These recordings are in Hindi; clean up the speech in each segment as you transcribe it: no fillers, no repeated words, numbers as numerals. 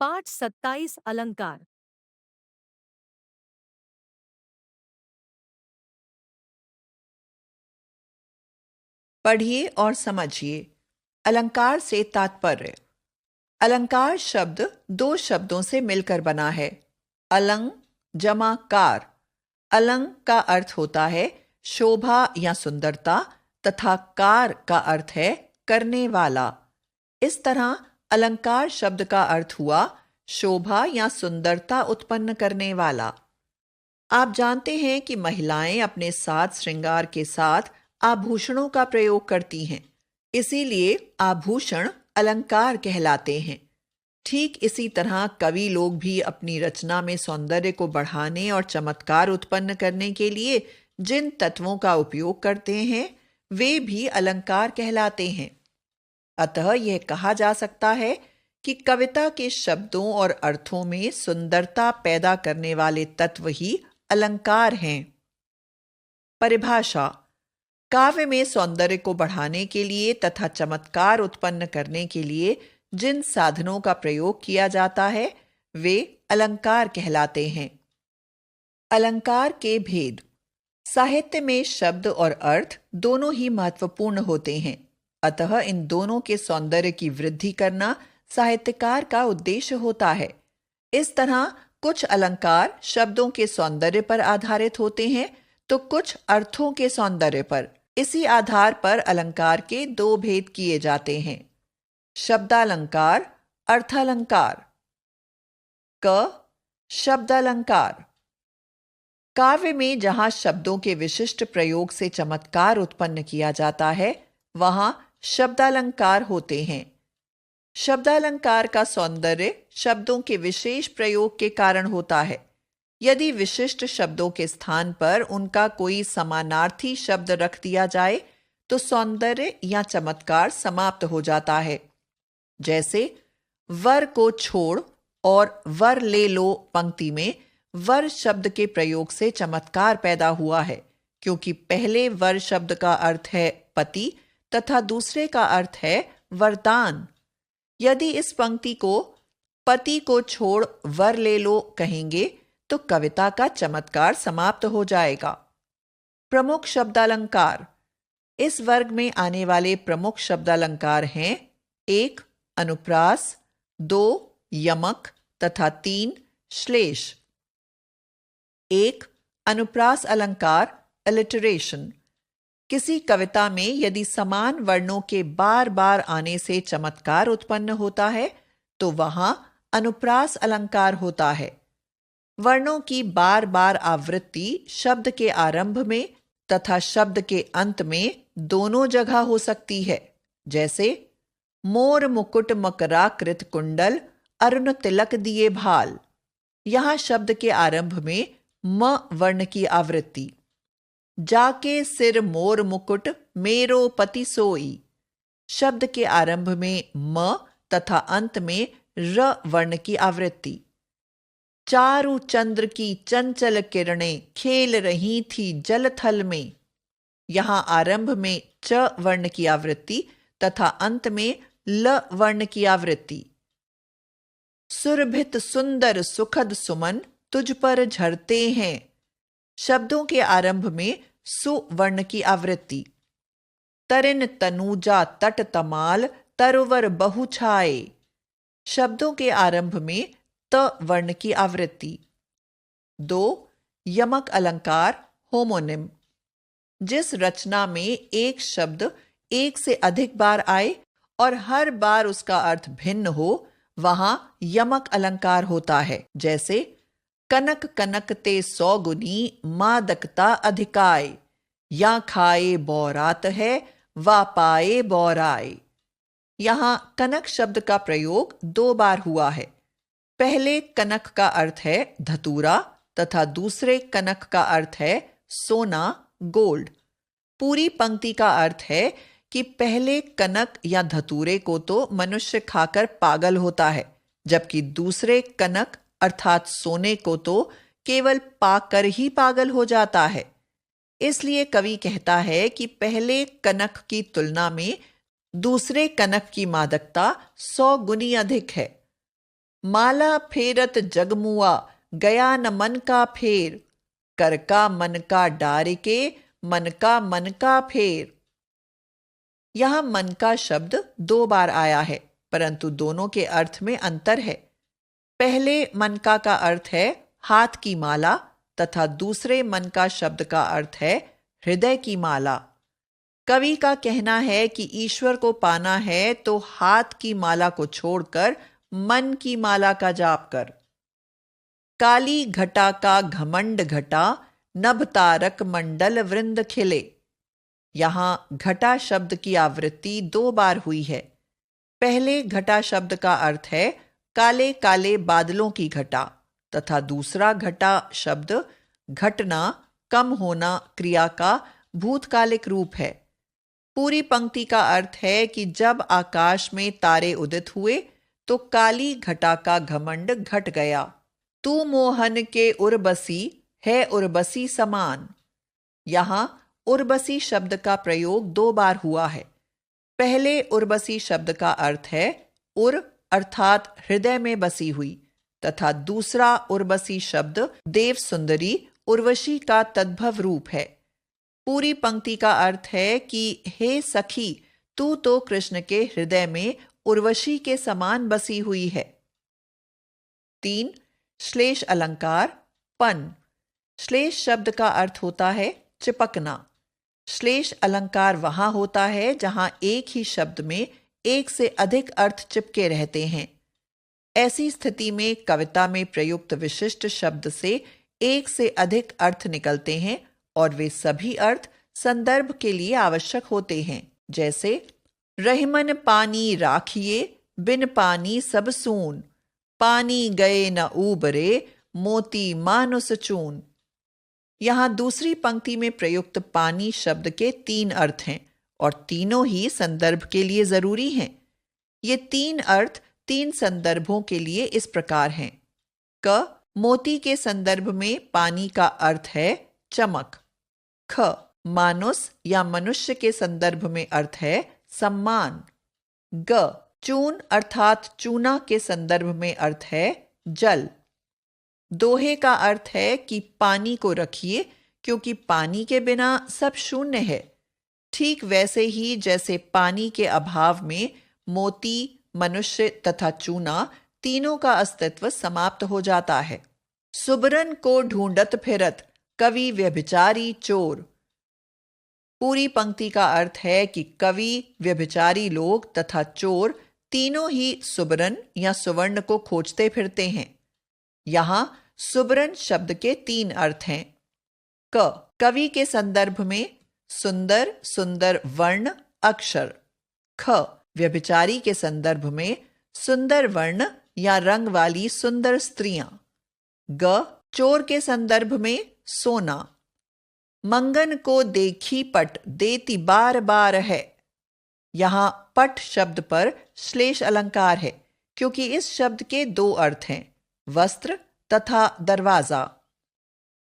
पाठ 27 अलंकार। पढ़िए और समझिए। अलंकार से तात्पर्य। अलंकार शब्द दो शब्दों से मिलकर बना है। अलंग जमा कार। अलंग का अर्थ होता है शोभा या सुंदरता तथा कार का अर्थ है करने वाला। इस तरह अलंकार शब्द का अर्थ हुआ शोभा या सुंदरता उत्पन्न करने वाला। आप जानते हैं कि महिलाएं अपने साज श्रृंगार के साथ आभूषणों का प्रयोग करती हैं, इसीलिए आभूषण अलंकार कहलाते हैं। ठीक इसी तरह कवि लोग भी अपनी रचना में सौंदर्य को बढ़ाने और चमत्कार उत्पन्न करने के लिए जिन तत्वों का उपयोग करते हैं वे भी अलंकार कहलाते हैं। अतः यह कहा जा सकता है कि कविता के शब्दों और अर्थों में सुंदरता पैदा करने वाले तत्व ही अलंकार हैं। परिभाषा। काव्य में सौंदर्य को बढ़ाने के लिए तथा चमत्कार उत्पन्न करने के लिए जिन साधनों का प्रयोग किया जाता है वे अलंकार कहलाते हैं। अलंकार के भेद। साहित्य में शब्द और अर्थ दोनों ही महत्वपूर्ण होते हैं, अतः इन दोनों के सौंदर्य की वृद्धि करना साहित्यकार का उद्देश्य होता है। इस तरह कुछ अलंकार शब्दों के सौंदर्य पर आधारित होते हैं तो कुछ अर्थों के सौंदर्य पर। इसी आधार पर अलंकार के दो भेद किए जाते हैं। शब्दालंकार, अर्थालंकार। क शब्दालंकार। काव्य में जहां शब्दों के विशिष्ट प्रयोग से चमत्कार उत्पन्न किया जाता है वहां शब्दालंकार होते हैं। शब्दालंकार का सौंदर्य शब्दों के विशेष प्रयोग के कारण होता है। यदि विशिष्ट शब्दों के स्थान पर उनका कोई समानार्थी शब्द रख दिया जाए तो सौंदर्य या चमत्कार समाप्त हो जाता है। जैसे वर को छोड़ और वर ले लो पंक्ति में वर शब्द के प्रयोग से चमत्कार पैदा हुआ है, क्योंकि पहले वर शब्द का अर्थ है पति तथा दूसरे का अर्थ है वरदान। यदि इस पंक्ति को पति को छोड़ वर ले लो कहेंगे तो कविता का चमत्कार समाप्त हो जाएगा। प्रमुख शब्दालंकार। इस वर्ग में आने वाले प्रमुख शब्दालंकार हैं 1 अनुप्रास, 2 यमक तथा 3 श्लेष। 1 अनुप्रास अलंकार अलिटरेशन। किसी कविता में यदि समान वर्णों के बार बार आने से चमत्कार उत्पन्न होता है तो वहां अनुप्रास अलंकार होता है। वर्णों की बार बार आवृत्ति शब्द के आरंभ में तथा शब्द के अंत में दोनों जगह हो सकती है। जैसे मोर मुकुट मकराकृत कुंडल अरुण तिलक दिए भाल। यहां शब्द के आरंभ में म वर्ण की आवृत्ति। जाके सिर मोर मुकुट मेरो पति सोई। शब्द के आरंभ में म तथा अंत में र वर्ण की आवृत्ति। चारु चंद्र की चंचल किरणें खेल रही थी जल थल में। यहां आरंभ में च वर्ण की आवृत्ति तथा अंत में ल वर्ण की आवृत्ति। सुरभित सुंदर सुखद सुमन तुझ पर झरते हैं। शब्दों के आरंभ में सु वर्ण की आवृत्ति। तरिन तनूजा तट तमाल तरुवर बहु छाए। शब्दों के आरंभ में त वर्ण की आवृत्ति। 2 यमक अलंकार होमोनिम। जिस रचना में एक शब्द एक से अधिक बार आए और हर बार उसका अर्थ भिन्न हो वहां यमक अलंकार होता है। जैसे कनक कनक ते 100 गुनी मादकता अधिकाय। या खाए बौरात है वा पाए बौराए। यहां कनक शब्द का प्रयोग 2 बार हुआ है। पहले कनक का अर्थ है धतूरा तथा दूसरे कनक का अर्थ है सोना गोल्ड। पूरी पंक्ति का अर्थ है कि पहले कनक या धतूरे को तो मनुष्य खाकर पागल होता है, जबकि दूसरे कनक अर्थात सोने को तो केवल पाकर ही पागल हो जाता है। इसलिए कवि कहता है कि पहले कनक की तुलना में दूसरे कनक की मादकता 100 गुनी अधिक है। माला फेरत जगमुआ, गया न मन का फेर, कर का मन का डार के, मन का फेर। यहां मन का शब्द 2 बार आया है, परंतु दोनों के अर्थ में अंतर है। पहले मन का अर्थ है हाथ की माला तथा दूसरे मन का शब्द का अर्थ है हृदय की माला। कवि का कहना है कि ईश्वर को पाना है तो हाथ की माला को छोड़कर मन की माला का जाप कर। काली घटा का घमंड घटा, नभ तारक मंडल वृंद खिले। यहां घटा शब्द की आवृत्ति 2 बार हुई है। पहले घटा शब्द का अर्थ है काले काले बादलों की घटा तथा दूसरा घटा शब्द घटना, कम होना क्रिया का भूतकालिक रूप है। पूरी पंक्ति का अर्थ है कि जब आकाश में तारे उदित हुए तो काली घटा का घमंड घट गया। तू मोहन के उर्बसी है उर्बसी समान। यहां उर्बसी शब्द का प्रयोग 2 बार हुआ है। पहले उर्बसी शब्द का अर्थ है उर अर्थात हृदय में बसी हुई तथा दूसरा उर्वशी शब्द देव सुंदरी उर्वशी का तद्भव रूप है। पूरी पंक्ति का अर्थ है कि हे सखी, तू तो कृष्ण के हृदय में उर्वशी के समान बसी हुई है। 3. श्लेष अलंकार पन। श्लेष शब्द का अर्थ होता है चिपकना। श्लेष अलंकार वहां होता है जहां एक ही शब्द में एक से अधिक अर्थ चिपके रहते हैं। ऐसी स्थिति में कविता में प्रयुक्त विशिष्ट शब्द से एक से अधिक अर्थ निकलते हैं और वे सभी अर्थ संदर्भ के लिए आवश्यक होते हैं। जैसे रहीमन पानी राखिए, बिन पानी सब सून, पानी गए न ऊबरे, मोती मानुस चून। यहां दूसरी पंक्ति में प्रयुक्त पानी शब्द के 3 अर्थ हैं और तीनों ही संदर्भ के लिए जरूरी हैं। ये 3 अर्थ 3 संदर्भों के लिए इस प्रकार हैं। क, मोती के संदर्भ में पानी का अर्थ है चमक। ख, मानुस या मनुष्य के संदर्भ में अर्थ है सम्मान। ग, चून अर्थात चूना के संदर्भ में अर्थ है जल। दोहे का अर्थ है कि पानी को रखिए क्योंकि पानी के बिना सब शून्य है। ठीक वैसे ही जैसे पानी के अभाव में मोती, मनुष्य तथा चूना तीनों का अस्तित्व समाप्त हो जाता है। सुबरन को ढूंढत फिरत, कवि व्यभिचारी चोर। पूरी पंक्ति का अर्थ है कि कवि, व्यभिचारी लोग तथा चोर तीनों ही सुबरन या सुवर्ण को खोजते फिरते हैं। यहां सुबरन शब्द के 3 अर्थ हैं। क, कवि के संदर्भ में सुंदर, सुंदर वर्ण अक्षर। ख, व्यभिचारी के संदर्भ में सुंदर वर्ण या रंग वाली सुंदर स्त्रियां। ग, चोर के संदर्भ में सोना। मंगन को देखी पट, देती बार बार है। यहां पट शब्द पर श्लेष अलंकार है क्योंकि इस शब्द के 2 अर्थ हैं, वस्त्र तथा दरवाजा।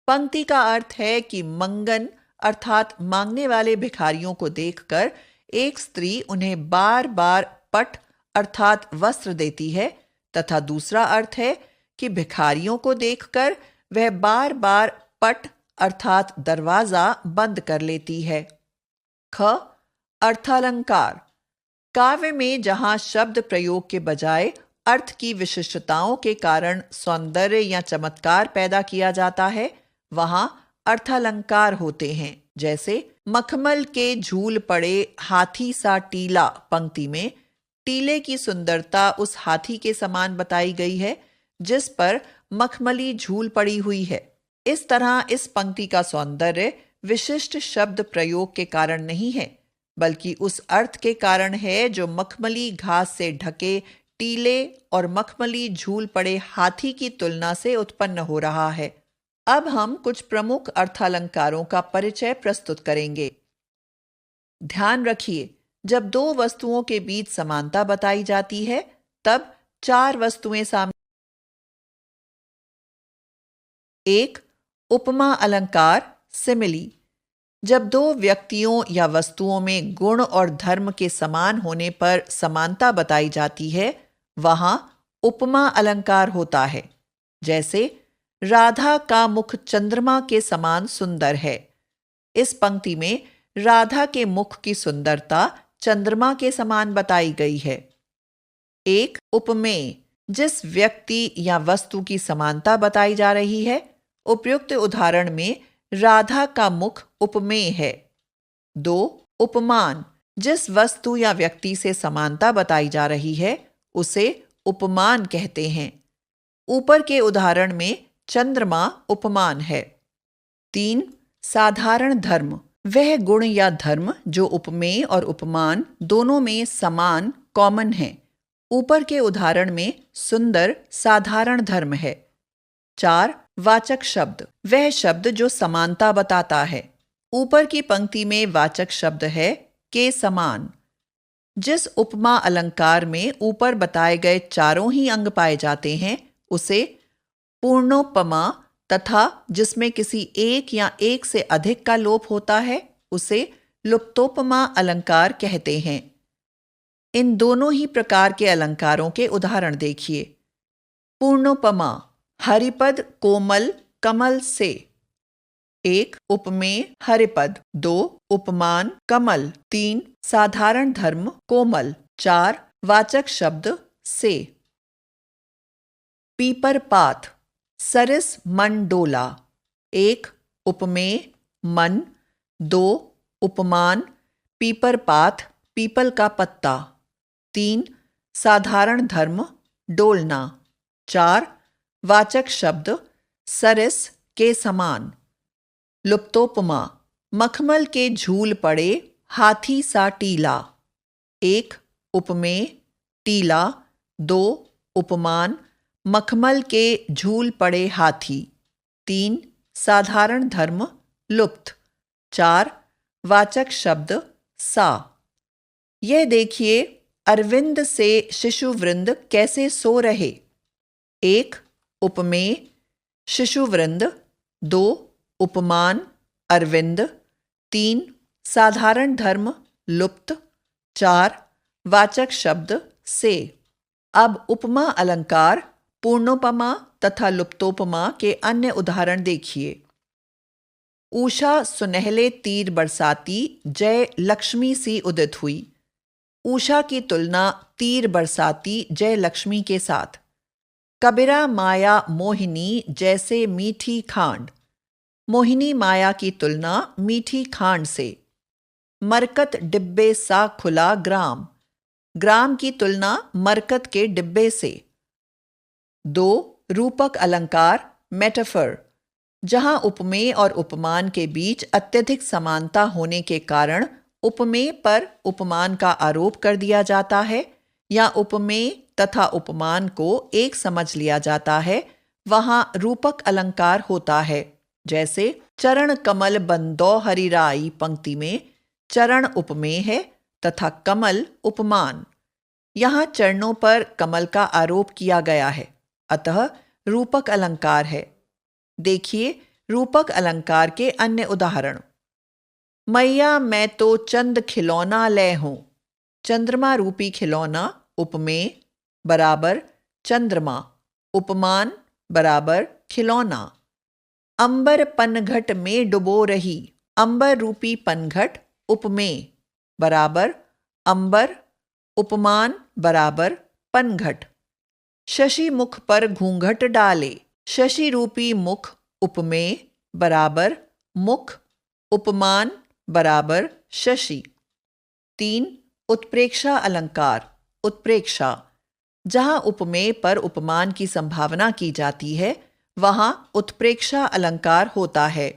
पंक्ति का अर्थ है कि मंगन अर्थात मांगने वाले भिखारियों को देखकर एक स्त्री उन्हें बार बार पट अर्थात वस्त्र देती है तथा दूसरा अर्थ है कि भिखारियों को देखकर वह बार बार पट अर्थात दरवाजा बंद कर लेती है। ख, अर्थालंकार। काव्य में जहां शब्द प्रयोग के बजाय अर्थ की विशिष्टताओं के कारण सौंदर्य या चमत्कार पैदा किया जाता है वहां अर्थालंकार होते हैं। जैसे मखमल के झूल पड़े हाथी सा टीला पंक्ति में टीले की सुंदरता उस हाथी के समान बताई गई है जिस पर मखमली झूल पड़ी हुई है। इस तरह इस पंक्ति का सौंदर्य विशिष्ट शब्द प्रयोग के कारण नहीं है बल्कि उस अर्थ के कारण है जो मखमली घास से ढके टीले और मखमली झूल पड़े हाथी की तुलना से उत्पन्न हो रहा है। अब हम कुछ प्रमुख अर्थालंकारों का परिचय प्रस्तुत करेंगे। ध्यान रखिए, जब 2 वस्तुओं के बीच समानता बताई जाती है तब 4 वस्तुएं सामने। 1. उपमा अलंकार सिमिली। जब 2 व्यक्तियों या वस्तुओं में गुण और धर्म के समान होने पर समानता बताई जाती है वहां उपमा अलंकार होता है। जैसे राधा का मुख चंद्रमा के समान सुंदर है। इस पंक्ति में राधा के मुख की सुंदरता चंद्रमा के समान बताई गई है। एक उपमेय, जिस व्यक्ति या वस्तु की समानता बताई जा रही है। उपयुक्त उदाहरण में राधा का मुख उपमेय है। 2. उपमान, जिस वस्तु या व्यक्ति से समानता बताई जा रही है उसे उपमान कहते हैं। ऊपर के उदाहरण में चंद्रमा उपमान है। 3. साधारण धर्म, वह गुण या धर्म जो उपमेय और उपमान दोनों में समान कॉमन है। ऊपर के उदाहरण में सुंदर साधारण धर्म है। 4. वाचक शब्द, वह शब्द जो समानता बताता है। ऊपर की पंक्ति में वाचक शब्द है के समान। जिस उपमा अलंकार में ऊपर बताए गए चारों ही अंग पाए जाते हैं उसे पूर्णोपमा, तथा जिसमें किसी एक या एक से अधिक का लोप होता है उसे लुप्तोपमा अलंकार कहते हैं। इन दोनों ही प्रकार के अलंकारों के उदाहरण देखिए। पूर्णोपमा, हरिपद कोमल कमल से। 1. उपमेय हरिपद। 2. उपमान कमल। 3. साधारण धर्म कोमल। 4. वाचक शब्द से। पीपर पात, सरिस मन डोला। 1. उपमेय मन। 2. उपमान पीपर पात पीपल का पत्ता। 3. साधारण धर्म डोलना। 4. वाचक शब्द सरिस के समान। लुप्तोपमा, मखमल के झूल पड़े हाथी सा टीला। 1. उपमेय टीला। 2. उपमान मखमल के झूल पड़े हाथी। 3. साधारण धर्म लुप्त। 4. वाचक शब्द सा। यह देखिए अरविंद से शिशुवृंद कैसे सो रहे। 1. उपमेय शिशुवृंद। 2. उपमान अरविंद। 3. साधारण धर्म लुप्त। 4. वाचक शब्द से। अब उपमा अलंकार पूर्णोपमा तथा लुप्तोपमा के अन्य उदाहरण देखिए। उषा सुनहले तीर बरसाती जय लक्ष्मी सी उदित हुई। उषा की तुलना तीर बरसाती जय लक्ष्मी के साथ। कबीरा माया मोहिनी जैसे मीठी खांड। मोहिनी माया की तुलना मीठी खांड से। मरकत डिब्बे सा खुला ग्राम। ग्राम की तुलना मरकत के डिब्बे से। 2. रूपक अलंकार मेटाफर, जहां उपमेय और उपमान के बीच अत्यधिक समानता होने के कारण उपमेय पर उपमान का आरोप कर दिया जाता है या उपमेय तथा उपमान को एक समझ लिया जाता है, वहां रूपक अलंकार होता है। जैसे चरण कमल बंदो हरिराई पंक्ति में चरण उपमेय है तथा कमल उपमान। यहां चरणों पर कमल का आरोप किया गया है, अतः रूपक अलंकार है। देखिए रूपक अलंकार के अन्य उदाहरण। मैया मैं तो चंद खिलौना ले हूं। चंद्रमा रूपी खिलौना उपमेय बराबर चंद्रमा, उपमान बराबर खिलौना। अंबर पनघट में डुबो रही। अंबर रूपी पनघट उपमेय बराबर अंबर, उपमान बराबर पनघट। शशि मुख पर घूंघट डाले। शशि रूपी मुख उपमेय बराबर मुख, उपमान बराबर शशि। 3. उत्प्रेक्षा अलंकार उत्प्रेक्षा, जहां उपमेय पर उपमान की संभावना की जाती है वहां उत्प्रेक्षा अलंकार होता है।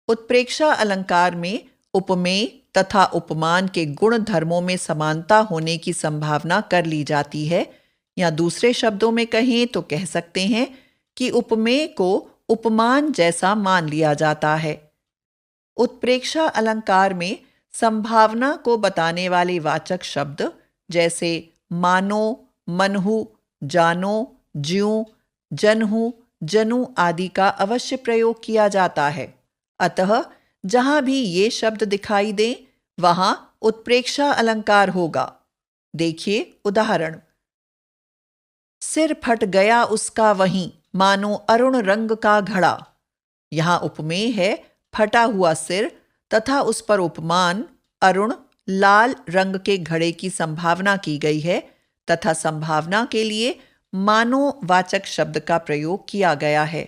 उत्प्रेक्षा अलंकार में उपमेय तथा उपमान के गुण धर्मों में समानता होने की संभावना कर ली जाती है, या दूसरे शब्दों में कहें तो कह सकते हैं कि उपमेय को उपमान जैसा मान लिया जाता है। उत्प्रेक्षा अलंकार में संभावना को बताने वाले वाचक शब्द जैसे मानो, मनहु, जानो, ज्यों, जनहु, जनु आदि का अवश्य प्रयोग किया जाता है। अतः जहां भी ये शब्द दिखाई दें वहां उत्प्रेक्षा अलंकार होगा। देखिए उदाहरण। सिर फट गया उसका वहीं, मानो अरुण रंग का घड़ा। यहां उपमेय है फटा हुआ सिर तथा उस पर उपमान अरुण लाल रंग के घड़े की संभावना की गई है तथा संभावना के लिए मानो वाचक शब्द का प्रयोग किया गया है।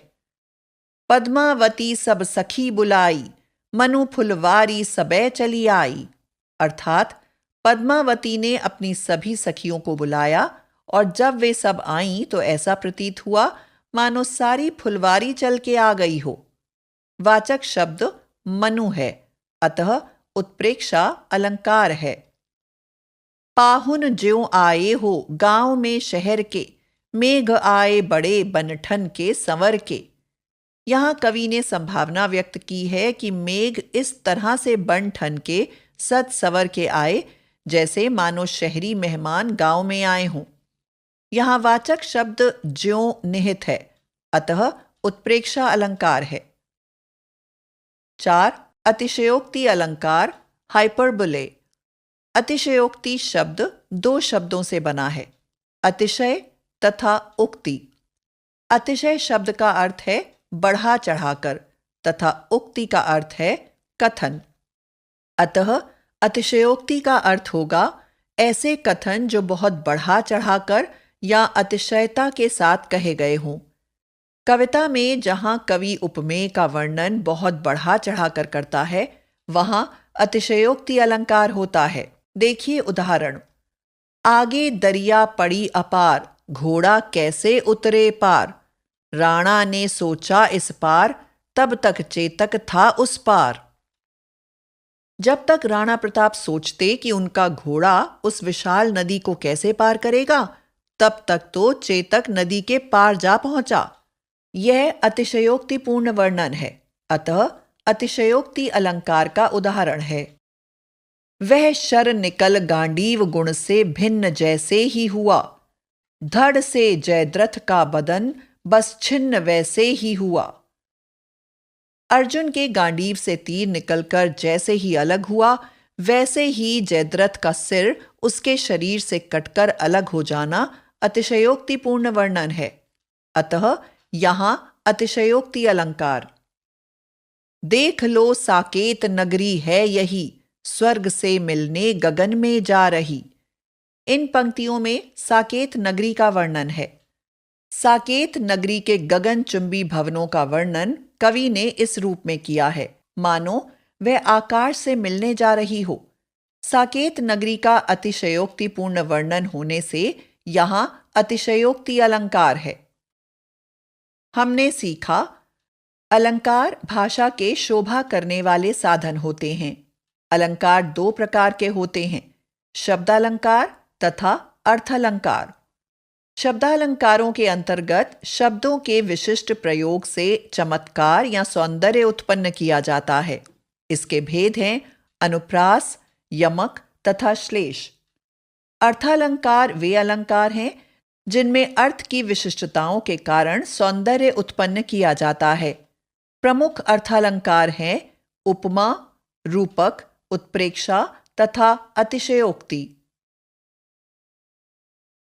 पद्मावती सब सखी बुलाई, मनु फुलवारी सबे चली आई। अर्थात पद्मावती ने अपनी सभी सखियों को बुलाया और जब वे सब आईं तो ऐसा प्रतीत हुआ मानो सारी फुलवारी चल के आ गई हो। वाचक शब्द मनु है, अतः उत्प्रेक्षा अलंकार है। पाहुन ज्यों आए हो गांव में शहर के, मेघ आए बड़े बनठन के संवर के। यहां कवि ने संभावना व्यक्त की है कि मेघ इस तरह से बन ठन के सज सवर के आए जैसे मानो शहरी मेहमान गांव में आए हों। यहां वाचक शब्द ज्यों निहित है, अतः उत्प्रेक्षा अलंकार है। 4. अतिशयोक्ति अलंकार हाइपरबोले। अतिशयोक्ति शब्द दो शब्दों से बना है, अतिशय तथा उक्ति। अतिशय शब्द का अर्थ है बढ़ा चढ़ाकर तथा उक्ति का अर्थ है कथन। अतः अतिशयोक्ति का अर्थ होगा ऐसे कथन जो बहुत बढ़ा चढ़ाकर या अतिशयता के साथ कहे गए हों। कविता में जहां कवि उपमेय का वर्णन बहुत बढ़ा चढ़ाकर करता है वहां अतिशयोक्ति अलंकार होता है। देखिए उदाहरण। आगे दरिया पड़ी अपार, घोड़ा कैसे उतरे पार। राणा ने सोचा इस पार, तब तक चेतक था उस पार। जब तक राणा प्रताप सोचते कि उनका घोड़ा उस विशाल नदी को कैसे पार करेगा, तब तक तो चेतक नदी के पार जा पहुंचा। यह अतिशयोक्तिपूर्ण वर्णन है, अतः अतिशयोक्ति अलंकार का उदाहरण है। वह शर निकल गांडीव गुण से भिन्न जैसे ही हुआ, धड़ से जयद्रथ का बदन बस छिन्न वैसे ही हुआ। अर्जुन के गांडीव से तीर निकलकर जैसे ही अलग हुआ, वैसे ही जयद्रथ का सिर उसके शरीर से कटकर अलग हो जाना अतिशयोक्तिपूर्ण वर्णन है, अतः यहां अतिशयोक्ति अलंकार। देख लो साकेत नगरी है यही, स्वर्ग से मिलने गगन में जा रही। इन पंक्तियों में साकेत नगरी का वर्णन है। साकेत नगरी के गगनचुंबी भवनों का वर्णन कवि ने इस रूप में किया है मानो वह आकाश से मिलने जा रही हो। साकेत नगरी का अतिशयोक्तिपूर्ण वर्णन होने से यहां अतिशयोक्ति अलंकार है। हमने सीखा अलंकार भाषा के शोभा करने वाले साधन होते हैं। अलंकार दो प्रकार के होते हैं, शब्दालंकार तथा अर्थालंकार। शब्दालंकारों के अंतर्गत शब्दों के विशिष्ट प्रयोग से चमत्कार या सौंदर्य उत्पन्न किया जाता है। इसके भेद हैं अनुप्रास, यमक तथा श्लेष। अर्थालंकार वे अलंकार हैं जिनमें अर्थ की विशिष्टताओं के कारण सौंदर्य उत्पन्न किया जाता है। प्रमुख अर्थालंकार हैं उपमा, रूपक, उत्प्रेक्षा तथा अतिशयोक्ति।